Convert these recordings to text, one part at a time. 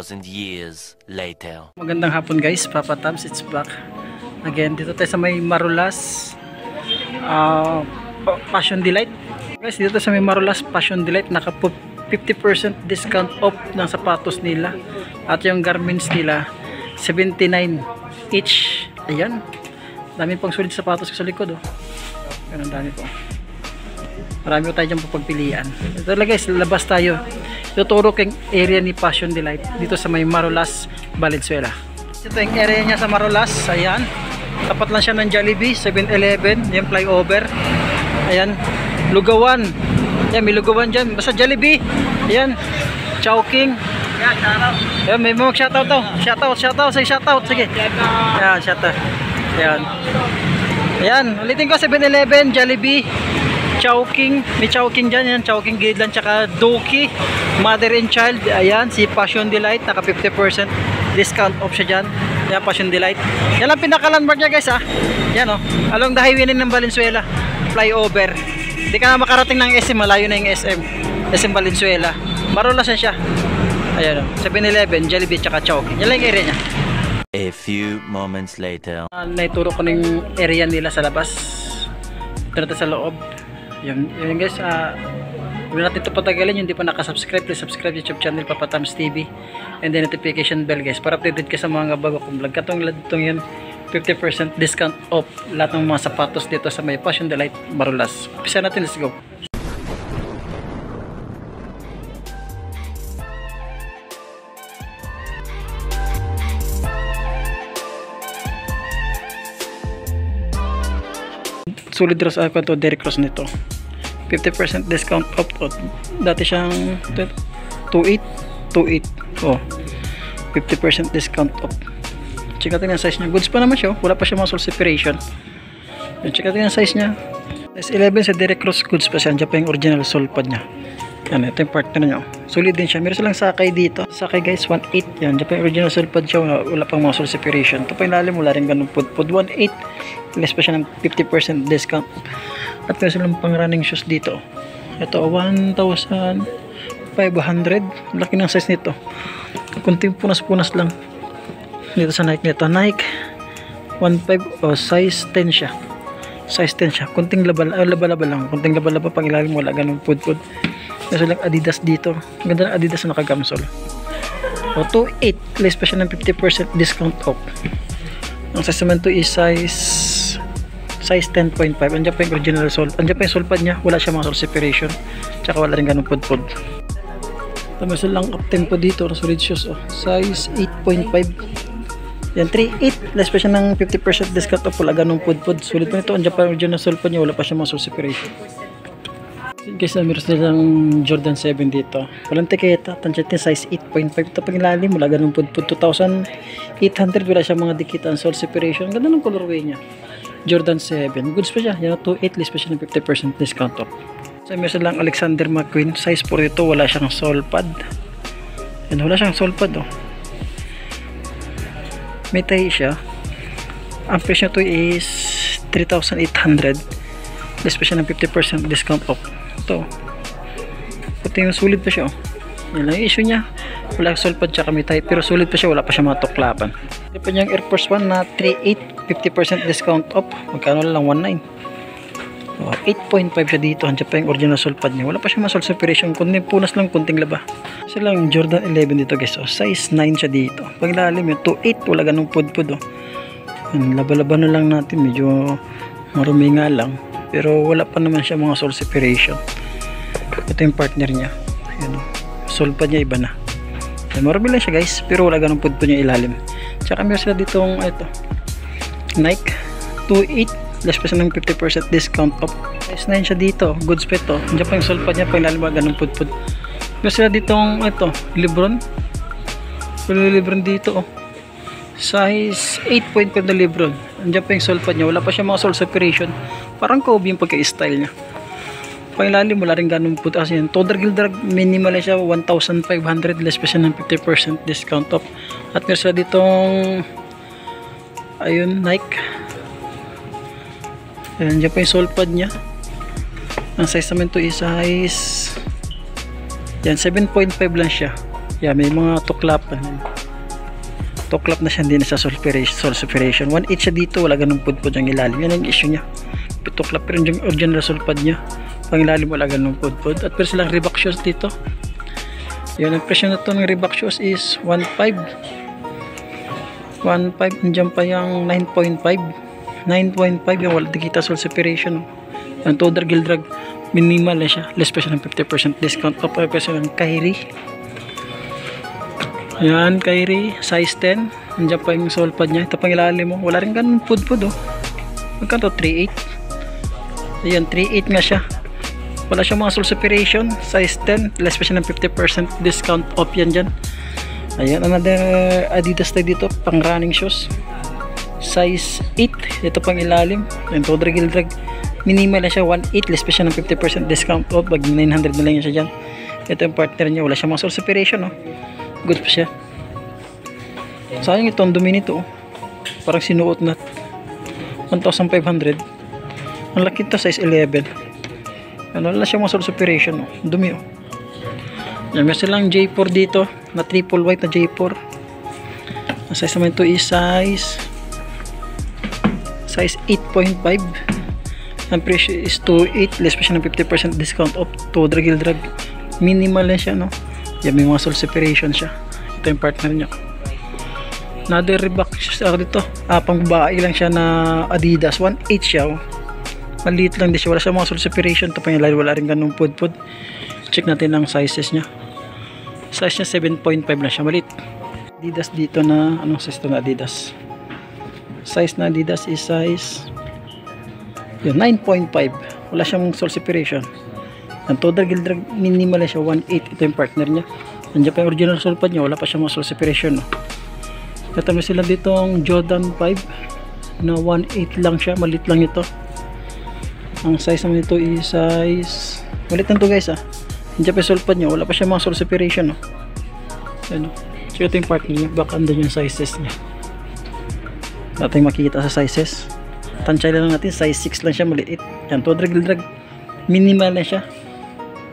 2,000 years later. Magandang hapon guys, Papa Tams, it's back again. Dito tayo sa may Marulas Passion Delight. Guys, dito sa may Marulas Passion Delight, naka 50% discount off ng sapatos nila. At yung garments nila, 79 each. Ayan. Dami pang sulit sapatos sa likod, oh. Ganun dami po. Marami po tayo dyan pagpilian. Ito lang guys, labas tayo. Tuturo kong area ni Passion Delight dito sa may Marulas, Valenzuela. Ito yung area niya sa Marulas. Ayan. Tapat lang siya ng Jollibee, 7-Eleven, yung flyover. Ayan. Lugawan. Ayan, may lugawan dyan. Basta Jollibee. Ayan. Chowking. Ayan, may mga shoutout to. Shoutout. Say shoutout. Sige. Ayan, shoutout. Ayan. Ayan. Ulitin ko, 7-Eleven, Jollibee, Chowking. May Chowking dyan. Ayan, Chowking Gridland, tsaka Doki, Mother and Child. Ayan, si Passion Delight. Naka 50% discount off siya dyan. Ayan, Passion Delight. Yan lang pinaka-landmark niya guys, ha. Yan, oh. Along the highway ng Valenzuela. Flyover. Hindi ka na makarating ng SM. Malayo na yung SM. SM Valenzuela. Marulas na siya. Ayan, oh. 7-Eleven, Jollibee, tsaka Chowking. Yan lang yung area niya. A few moments later. Naituro ko ng area nila sa labas. Dito sa loob. Yun guys, huwag natin ito patagalin. Yung di pa nakasubscribe, please subscribe YouTube channel Papa Tams TV, and then notification bell guys, para updated ka sa mga bago kong vlog. Katong yun, 50% discount off lahat ng mga sapatos dito sa may Passion Delight Marulas. Umpisa natin, let's go. Solid draws ako to Derrick Ross nito. 50% discount off. Dati siyang 28. Oh. 50% discount off. Check natin yung size niya. Goods pa naman siya. Wala pa siya mga sole separation. Check natin yung size niya. Size 11 sa Derrick Ross, goods pa siya. Diyan pa yung original sole pad niya. Yan, ito yung partner niya. Solid din siya. Meron silang sakay dito. Sakay guys, 1.8. Yan, diyan pa yung original sole pad siya. Wala pang mga sole separation. Ito pa yung lalim. Wala rin ganun pud 1.8. Less pa siya ng 50% discount. At meron silang pang running shoes dito. Ito 1,500. Laki ng size nito. Kunting punas-punas lang dito sa Nike nito. Nike 1.5 o size 10 siya. Size 10 siya. Kunting laba-laba lang. Kunting laba-laba pang ilalim, wala ganun pud-pud. Meron silang Adidas dito. Ang ganda ng Adidas na nakagamsol. O 2.8. Less pa siya ng 50% discount off. Ang size naman to is size 10.5. Andiyan pa yung original sole. Andiyan pa yung sole pad niya. Wala siya mga sole separation. Tsaka wala rin ganun pud-pud. Tama silang up tempo dito. Solid shoes. Oh. Size 8.5. Yan, 3.8. Less pa siya ng 50% discount off. Wala ganun pud-pud. Sulit pa nito. Andiyan pa yung original sole pad niya. Wala pa siya mga sole separation. Guys, meron silang Jordan 7 dito. Walang tiketa. Tansya din size 8.5. Ito pang ilalim. Wala ganun pud-pud. 2,800. Wala siya mga dikitan sole separation. Ganda ng colorway niya. Jordan 7. Goods pa siya. Yan, 2.8. List pa siya ng 50% discount off. So, meron silang Alexander McQueen. Size 4 ito. Wala siyang sole pad. Yan, wala siyang sole pad, oh. May tahi siya. Ang price niya to is 3,800. List pa siya ng 50% discount off. Ito. Ito yung sulit pa siya, oh. Yan lang yung issue niya. Wala sole pad tsaka may tahi. Pero sulit pa siya. Wala pa siya mga tuklapan. Ito pa niyang Air Force 1 na 3.8. 50% discount off. Magkano lang 1.9. 8.5 siya dito. Andiyan pa yung original sole pad niya. Wala pa siya mga sole separation. Kunting punas lang, kunting laba. Silang Jordan 11 dito guys. Size 9 siya dito. Pag lalim yun, 2.8. Wala ganung pud-pud. Laba-laba na lang natin. Medyo marumi nga lang. Pero wala pa naman siya mga sole separation. Ito yung partner niya. Ayan, sole pad niya iba na. Marumi lang siya guys. Pero wala ganung pud-pud niya ilalim. Tsaka meron sila ditong ito. Nike 2.8. Less pa siya ng 50% discount off. Size 9 siya dito. Goods pa ito. Andiyan pa yung sole pad niya. Pailalim ba ganun pud-pud. Meron sila ditong ito. Lebron. Lebron dito, oh. Size 8.5 na Lebron. Andiyan pa yung sole pad niya. Wala pa siya mga sole separation. Parang Kobe yung pagka-style niya. Pailalim wala rin ganun pud. Kasi yan. Total Gildrag minimal siya. 1,500. Less pa siya ng 50% discount off. At meron sila ditong ayun, Nike. Ayan, dyan pa yung sole pad niya. Ang size naman to is size yan, 7.5 lang siya. Yeah, may mga tuklap. Tuklap na siya, hindi na sa sulfuration. 1/8 siya dito, wala ganung pudpud ang ilalim. Yan ang issue niya. Tuklap, pero yung original sulpad niya, pang ilalim wala ganung pudpud. At pero silang Reebok shoes dito. Yan, ang presyo na to ng Reebok shoes is 1.5. 1.5, nandiyan pa yung 9.5. 9.5 yung wala dikita sulfuration. Ang Toder Gildrag, minimal na siya. Less pa siya ng 50% discount. Off pa siya ng Kyrie. Yan, Kyrie, size 10. Nandiyan pa yung sole pad niya. Ito pang ilalim mo. Wala rin ganun pud-pud oh. Magkano to? 3.8. Ayan, 3.8 nga siya. Wala siyang mga sulfuration. Size 10. Less pa siya ng 50% discount off yan dyan. Ayan, another Adidas tayo dito. Pang running shoes. Size 8. Ito pang ilalim. Ayan, Toder Gildrag. Minimal na siya. 1.8. Less pa siya ng 50% discount off. Bag 900 na lang yan siya dyan. Ito yung partner niya. Wala siyang mga sulfuration oh. Good pa siya. Sayang ito, ang dumi nito oh. Parang sinuot na 1,500. Ang laki ito, size 11. Ano, wala siya mga sulfuration oh. Dumi oh. Yan, may silang J4 dito na triple white na J4. Ang size naman ito is size 8.5. Ang presyo is 2.8. Less pa siya ng 50% discount off. Toder Gildrag. Minimal na siya no. Yan, may mga sulfuration siya. Ito yung partner niya. Another Reebok dito. Pang babae lang siya na Adidas. 1.8 siya oh. Maliit lang din siya. Wala siya mga sulfuration. Ito pa yung lalim. Wala rin ganun pud-pud. Check natin ang sizes niya. Size niya 7.5 na siya. Maliit. Adidas dito na, anong size ito na Adidas? Size na Adidas is size 9.5. Wala siyang sulfuration. Ang Toder Gildrag, minimal na siya. 1.8. Ito yung partner niya. Nandiyan pa yung original sulpad niya. Wala pa siyang mga sulfuration no? Katama sila dito ang Jordan 5 na 1.8 lang siya. Malit lang ito. Ang size naman ito is size, malit lang ito guys ah. Nandiyan pa yung sulpad niya. Wala pa siyang mga sulfuration no? Ayan, so ito yung partner niya. Baka andun yung sizes niya. Natin makikita sa sizes. Tansya lang natin. Size 6 lang siya. Maliit. Yan, Toder Gildrag. Minimal na siya.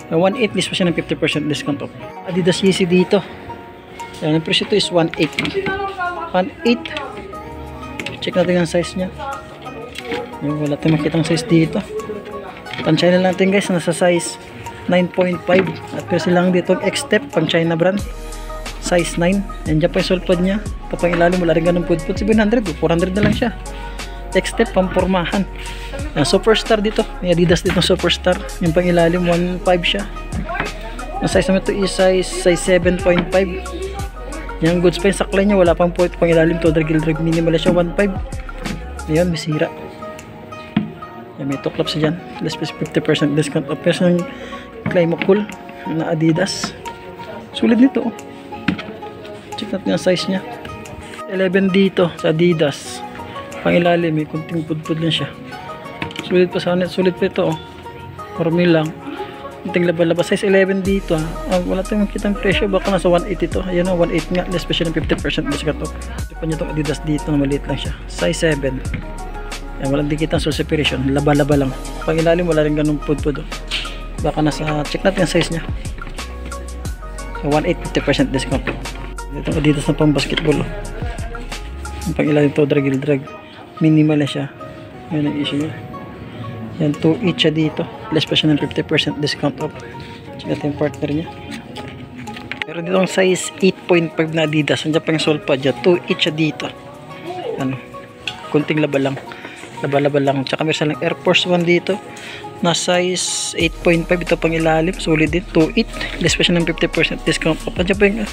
1.8 list pa siya ng 50% discount off. Adidas Yeezy dito. Yan, ang presyo ito is 1.8. 1.8. Check natin ang size niya. Yung wala tayong makitang size dito. Pan China natin guys. Nasa size 9.5. At presyo lang dito X-Step. Pang China brand. Size 9. Yan dyan pa yung sulpad niya. Ito pang ilalim. Wala rin ganun pud-pud. 700. 400 na lang siya. X-Step. Pampurmahan. Superstar dito. May Adidas dito Superstar. Yung pang ilalim 1.5 siya. Ang size naman ito is size 7.5. Yung goods pa yung saklay niya. Wala pang pang ilalim. Toder Gildrag. Minimal siya 1.5. Ayan, may sira. Yan, may tuklap siya dyan. Less 50% discount. O peso ng Climacool na Adidas. Sulit nito oh. Check natin ang size niya. 11 dito sa Adidas. Pang ilalim. May kunting pudpud lang siya. Sulit pa sana, sulit pa ito oh. Formula lang. Kunting laba-laba. Size 11 dito ah. Wala tayong makitang presyo. Baka nasa 1.8 ito. Ayan oh, 1.8 nga. Less pa siya ng 50% discount off. Ito pa niya itong Adidas dito na maliit lang siya. Size 7. Ayan, walang dikitang sulfuration. Laba-laba lang. Pang ilalim wala rin ganung pud-pud oh. Baka nasa, check natin ang size niya. So 1.8 50% discount. Ito Adidas na pang basketball oh. Ang pang ilalim Toder Gildrag. Minimal na siya. Yan ang issue niya. Yan, 2.8 siya dito. Less pa siya ng 50% discount off. Check natin yung partner niya. Pero dito ang size 8.5 na Adidas. Nandiyan pa yung sole pad niya. 2.8 siya dito. Ano, kunting laba lang. Laba-laba lang. Tsaka meron silang Air Force 1 dito. Na size 8.5. Ito pang ilalim. Solid din. 2.8. Less pa siya ng 50% discount off. Nandiyan pa yung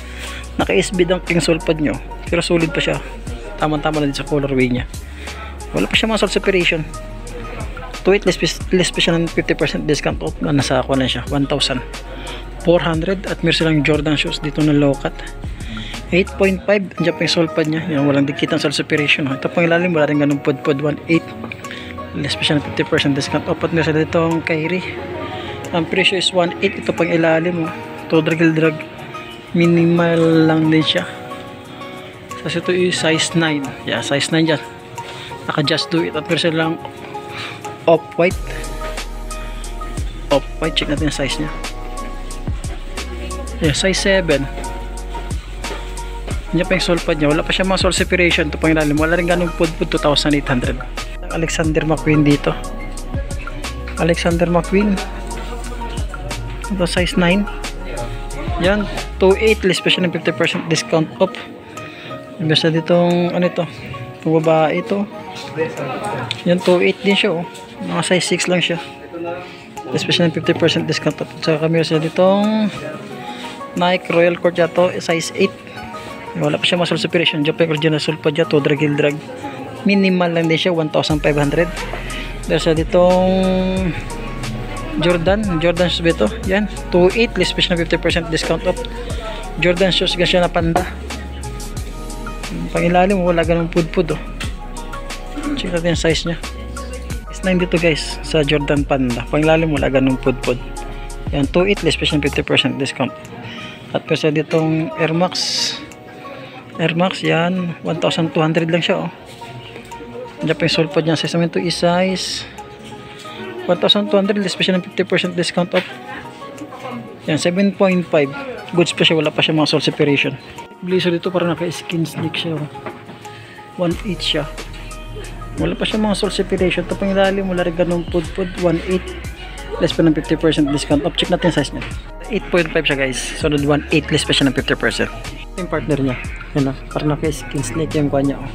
naka-SB dunking sole pad nyo. Pero solid pa siya. Tama-tama na din sa colorway niya. Wala pa siya mga sulfuration. 2.8 less pa siya ng 50% discount off. Nasa ako na siya 1,400. At meron silang Jordan shoes dito na low cut 8.5. Andiyan pa yung sole pad niya. Yan, walang dikitang sulfuration. Ito pang ilalim. Wala rin ganun pud-pud. 1.8 less pa siya ng 50% discount off. At meron sila dito ang Kyrie. Ang presyo is 1.8. Ito pang ilalim. Toder Gildrag. Minimal lang din siya. Kasi ito is size 9. Yeah, size 9 dyan. Naka just do it. At meron silang off-white. Off-white. Check natin yung size niya. Yeah, size 7. Hindi pa yung sole pad niya. Wala pa siya mga sole separation. Ito pang ilalim. Wala rin ganun pudpud. 2,800. Alexander McQueen dito. Alexander McQueen. Ito size 9. Yan. 2.8. Less pa siya ng 50% discount off. Basta ditong ano ito. Kung babae ito. Yan 2.8 din siya. Oh. Mga size 6 lang siya. Less pa siya ng 50% discount off. Saka kami siya ditong Nike Royal Court to size 8. Wala pa siya muscle separation. Diyan pa yung original sole pa dyan. 2 drag heel drag. Minimal lang din siya. 1,500. Dahil sa ditong Jordan shoes ba ito? Yan. 2.8. Less pa siya ng 50% discount off. Jordan shoes ga siya na panda. Pangilalim wala ganun pudpud oh. Check natin yung size nya. Size 9 dito guys. Sa Jordan panda. Pangilalim wala ganun pudpud. Yan. 2.8. Less pa siya ng 50% discount. At kasi ditong Air Max yan 1,200 lang siya oh. Diyan pa yung sole pad niya. Size naman ito is size 1,200 less pa siya ng 50% discount off. Yan 7.5 goods pa siya. Wala pa siya mga sole separation. Blazer dito parang naka skin slick siya oh. 1.8 siya. Wala pa siya mga sole separation. Ito pang ilalim wala rin ganun pudpud. 1.8 less pa ng 50% discount off. Check natin size niya. 8.5 siya guys. Sunod 1.8 less pa siya ng 50%. Yung partner niya. Yan oh. Parang naka skin slick yung kanya oh.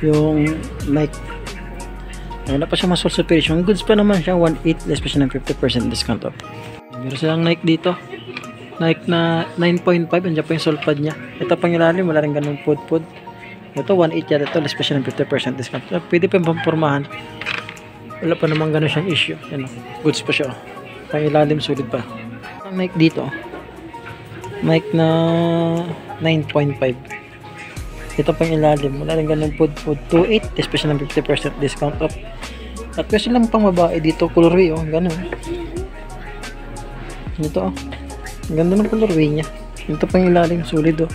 Yung Nike. Wala pa siya mga sole separation. Goods pa naman siya. 1.8 less pa siya ng 50% discount off. Meron silang Nike dito. Nike na 9.5. Andiyan pa yung sole pad niya. Ito pang ilalim. Wala rin ganun pudpud. Ito 1.8 yan. Ito less pa siya ng 50% discount. Pwede pa yung pampurmahan. Wala pa naman ganun siyang issue. Yan, goods pa siya. Pang ilalim sulit pa. Ang Nike dito. Nike na 9.5. Ito pang ilalim. Wala rin ganun pudpud. 2.8 less pa siya ng 50% discount off. At kasi lang pang babae dito. Colorway oh. Ganun. Ito oh. Ang ganda ng colorway niya. Ito pang ilalim, solid oh.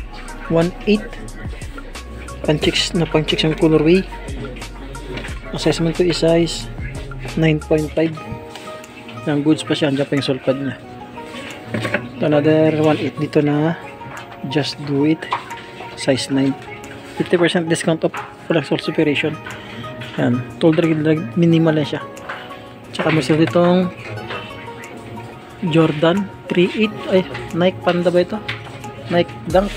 1.8 pang-chicks yung colorway. Ang size naman ito is size 9.5. Ang goods pa siya. Andiyan pa yung sole pad niya. Ito another 1.8 dito na Just Do It size 9. 50% discount off. Walang sole separation. Yan. Tall drag minimal lang siya. Tsaka may sila ditong Jordan 3.8 ay Nike Panda ba ito? Nike Dunk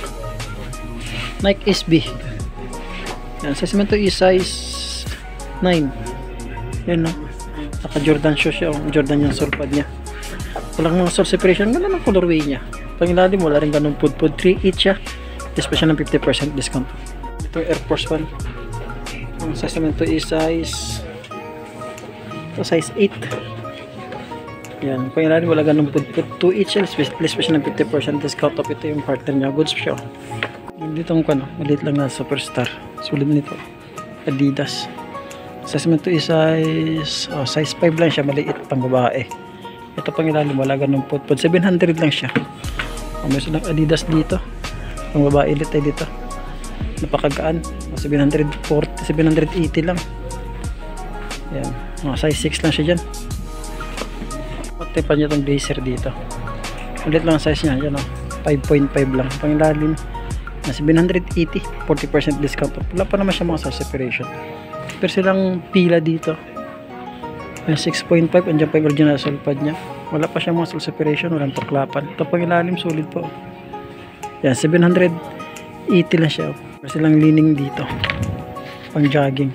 Nike SB. Yan, size naman ito is size 9. Yan no. Naka Jordan shoes siya. Jordan yung sole pad niya. Walang mga sole separation. Ganda ng colorway niya. Pang ilalim wala rin ganun pudpud. 3.8 siya. Less pa siya ng 50% discount. Ito Air Force 1. Ang size naman ito is size 8. Yan, pang ilalim wala ganun pudpud. 2.8 siya, less pa siya ng 50% discount off. Ito yung partner niya, goods siya. Dito ang kano, maliit lang na Superstar. Sulit nito. Adidas. Size naman ito is size 5 lang siya, maliit pang babae. Ito pang ilalim wala ganun pudpud. 700 lang siya. May silang Adidas dito. Pang babae ulit ay dito. Napakagaan. 740, 780 lang. Yan, mga size 6 lang siya dyan. Pati pa niya itong blazer dito. Ulit lang ang size niya. Yan o. 5.5 lang. Pangilalim na 780. 40% discount. Wala pa naman siya mga size separation. Pero silang pila dito. Yan 6.5. Andiyan pa yung original sole pad niya. Wala pa siya mga sole separation. Walang tuklapan. Ito pangilalim. Solid po. Yan 780 lang siya. Pero silang lining dito. Pang jogging.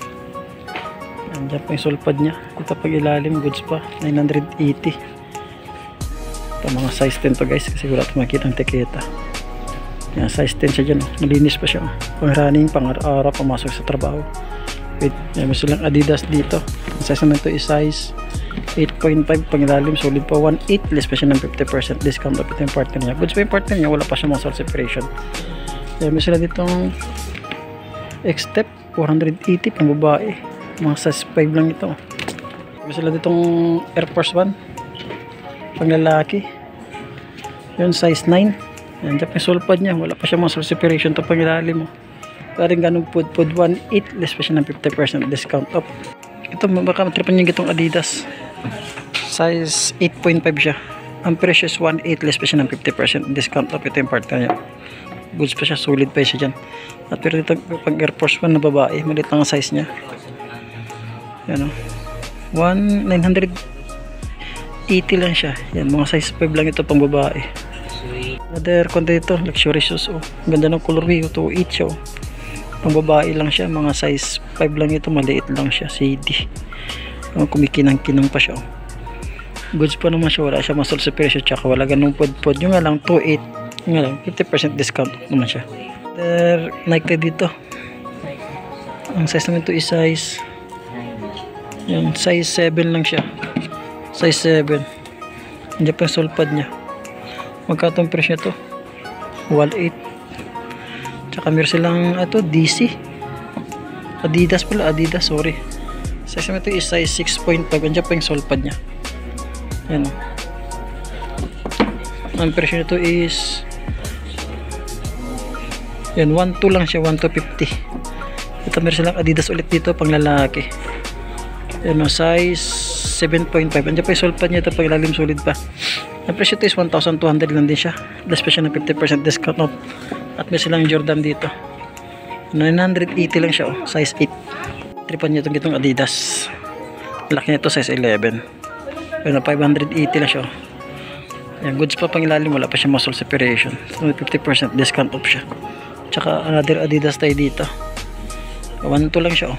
Andiyan pa yung sole pad niya. Ito pag ilalim, goods pa. 980. Ito mga size 10 to guys. Kasi wala ito makikita ang tiketa. Yan, size 10 siya dyan. Malinis pa siya. Pang running, pang araw-araw, pumasok sa trabaho. Wait, yan, may silang Adidas dito. Ang size naman ito is size 8.5. Pang ilalim, solid pa. 1.8. Less pa siya ng 50% discount. Ito yung partner niya. Goods pa yung partner niya. Wala pa siya mga sole separation. Yan, may sila ditong X-Step 480 pang babae. Mga size 5 lang ito. May sila ditong Air Force 1 pang lalaki. Yun size 9. Yan, dyan yung sole pad niya. Wala pa siya mga sole separation. Ito pang ilalim mo. Pero rin ganun pudpud 1.8. Less pa siya ng 50% discount off. Ito baka matripan yung gitong Adidas. Size 8.5 siya. Ang presyo is 1.8. Less pa siya ng 50% discount off. Ito yung partner niya. goods pa siya, solid pa siya dyan. At pero dito pag Air Force 1 na babae, maliit lang ang size nya. Yan o, 980 lang siya. Yan, mga size 5 lang ito pang babae. Another konti dito, luxury shoes. Oh, ganda ng colorway, 2.8 siya. Oh. Pang babae lang siya, mga size 5 lang ito, maliit lang siya, CD. Kumikinang-kinang pa siya. Oh. Goods pa naman siya, wala siya masol sa presyo, tsaka wala ganung pod-pod. Yung nga lang 2.8, yung nga lang 50% discount naman siya. Nike dito. Ang size naman ito is size, yan, size 7 lang siya. Size 7. Hindi pa yung sole pad nya. Magkatong presyo to? 1.8. Tsaka meron silang ito, DC. Adidas pala, Adidas, sorry. Size naman ito is size 6.5. Andiyan pa yung sole pad nya. Yan. Ang presyo nito is yan, 1.2 lang siya, 1.250. Ito meron silang Adidas ulit dito pang lalaki. Yan, size 7.5. Andiyan pa yung sole pad nya, ito pag lalim solid pa. Ang presyo ito is 1,200 lang din siya. Less pa siya ng 50% discount off. At may silang Jordan dito. 980 lang siya, oh, size 8. Tripan niya itong Adidas. Laki nito size 11. Pero 580 lang siya. Yan, goods pa pang ilalim, wala pa siya muscle separation. So 50% discount off siya. Tsaka another Adidas tayo dito. 1.2 lang siya. Oh.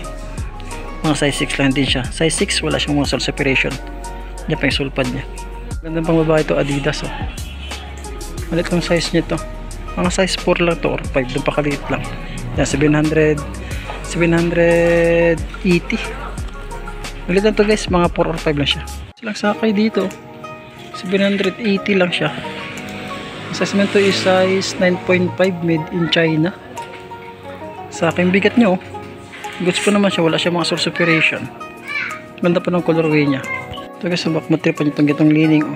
Mga size 6 lang din siya. Size 6 wala siyang muscle separation. Yan pa yung sulpad niya. Ganda pang babae ito, Adidas. Oh. Malit ang size niya to. Mga size 4 lang to or 5. Doon pa kaliit lang. Yan, 780. Malit lang to guys, mga 4 or 5 lang siya. Silang sakay dito, 780 lang siya. Ang size naman to is size 9.5, made in China. Sa aking bigat niya, oh. Goods po naman siya, wala siya mga source operation. Ganda pa ng colorway niya. Ito guys, sa back material pa nitong gitong lining, oh.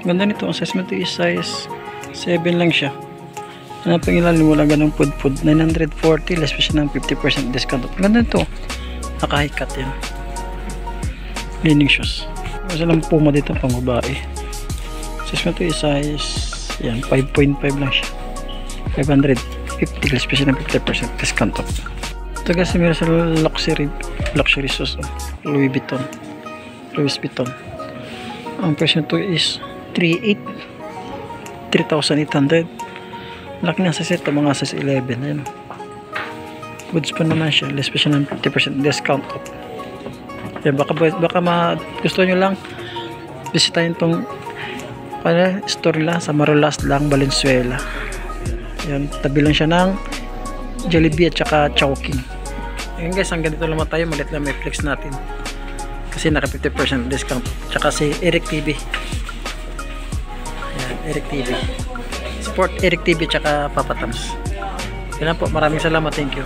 Ganda nito, ang size naman to is size 7 lang siya. Ano pang ilalim, wala ganong food. 940, less pa siya ng 50% discount. Ganda nito, naka-high cut yan. Lining shoes. Kasi lang Puma dito pang babae. Size mo ito is size yan, 5.5 lang siya. 550, less pa siya ng 50% discount off. Ito kasi meron sa luxury shoes, oh. Louis Vuitton. Ang price nito is 3,800. Laki na sa set, mga size 11. Ayan. Goods pa naman siya, less pa siya ng 50% discount off. Yan, baka gusto nyo lang bisitahin tong store lang sa Marolas lang, Valenzuela. Yan, tabi lang siya ng Jollibee at saka Chowking. Ayan guys, hanggang dito lang tayo. Malit lang may flex natin kasi naka 50% discount. Tsaka si Eric TV. Ayan, Eric TV Sport, Eric TV tsaka Papa Tams. Yan po, maraming salamat, thank you.